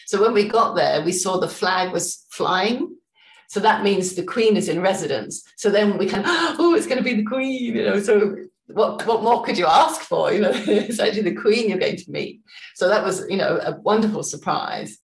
So when we got there, we saw the flag was flying. So that means the Queen is in residence. So then we kind of, oh, it's going to be the Queen, you know, so what more could you ask for? You know, it's actually the Queen you're going to meet. So that was, you know, a wonderful surprise.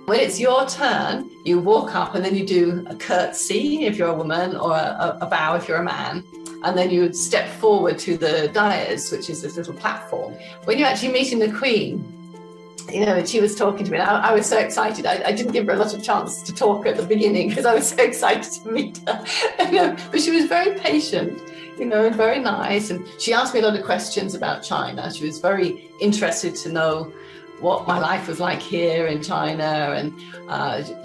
When it's your turn, you walk up and then you do a curtsy if you're a woman, or a bow if you're a man. And then you step forward to the dais, which is this little platform. When you're actually meeting the Queen, you know, and she was talking to me, and I was so excited. I didn't give her a lot of chance to talk at the beginning because I was so excited to meet her. You know, but she was very patient, you know, and very nice. And she asked me a lot of questions about China. She was very interested to know what my life was like here in China. And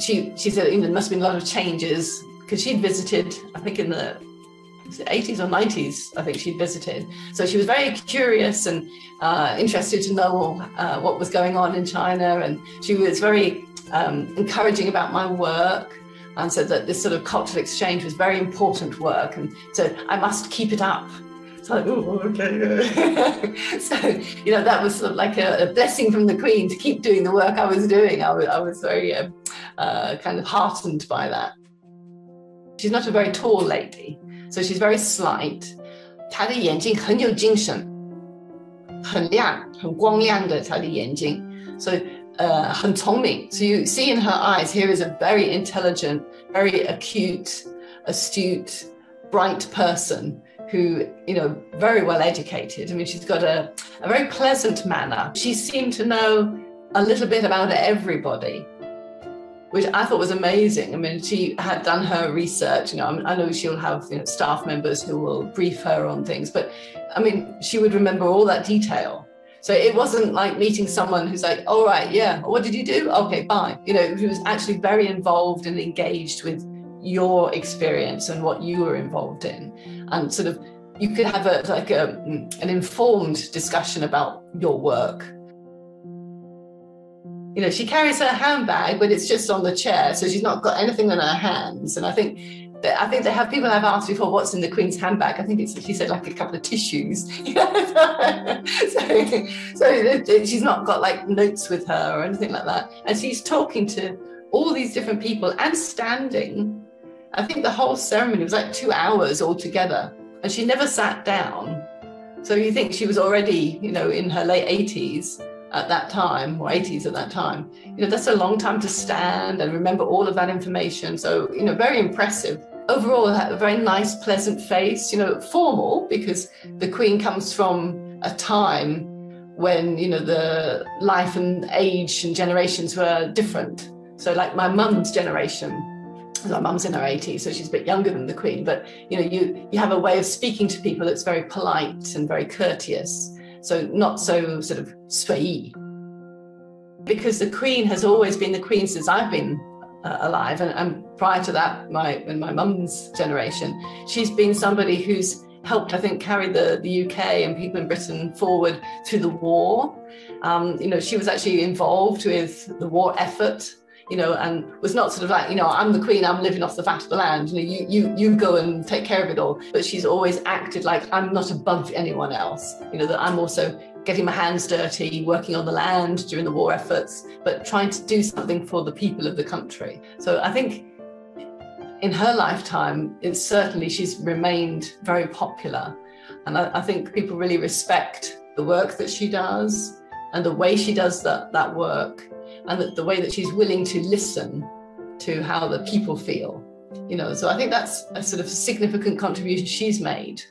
she said, you know, there must have been a lot of changes because she'd visited, I think in the 80s or 90s, I think she'd visited. So she was very curious and interested to know what was going on in China. And she was very encouraging about my work, and said that this sort of cultural exchange was very important work. And so I must keep it up. So like, oh, okay. So, you know, that was sort of like a blessing from the Queen to keep doing the work I was doing. I was very kind of heartened by that. She's not a very tall lady, so she's very slight. 她的眼睛很有精神，很亮，很光亮的她的眼睛。So 很聪明. So you see in her eyes, here is a very intelligent, very acute, astute, bright person who, you know, very well educated. I mean, she's got a very pleasant manner. She seemed to know a little bit about everybody, which I thought was amazing. I mean, she had done her research. You know, I know she'll have, you know, staff members who will brief her on things, but I mean, she would remember all that detail. So it wasn't like meeting someone who's like, all right, yeah, what did you do? Okay, bye. You know, she was actually very involved and engaged with your experience and what you were involved in. And sort of, you could have an informed discussion about your work. You know, she carries her handbag, but it's just on the chair, so she's not got anything in her hands. And I think people have asked before, what's in the Queen's handbag? I think she said like a couple of tissues. so she's not got like notes with her or anything like that. And she's talking to all these different people and standing. I think the whole ceremony was like 2 hours altogether, and she never sat down. So you think she was already, you know, in her late 80s at that time, or 80s at that time. You know, that's a long time to stand and remember all of that information. So, you know, very impressive. Overall, a very nice, pleasant face, you know, formal, because the Queen comes from a time when, you know, the life and age and generations were different. So like my mum's generation, my mum's in her 80s, so she's a bit younger than the Queen, but, you know, you have a way of speaking to people that's very polite and very courteous. So not so sort of sui. Because the Queen has always been the Queen since I've been alive, and prior to that, in my mum's generation, she's been somebody who's helped, I think, carry the UK and people in Britain forward through the war. You know, she was actually involved with the war effort, you know, and was not sort of like, you know, I'm the Queen, I'm living off the fat of the land, you know, you go and take care of it all. But she's always acted like I'm not above anyone else, you know, that I'm also getting my hands dirty, working on the land during the war efforts, but trying to do something for the people of the country. So I think in her lifetime, she's remained very popular. And I think people really respect the work that she does and the way she does that work, and the way that she's willing to listen to how the people feel, you know. So I think that's a sort of significant contribution she's made.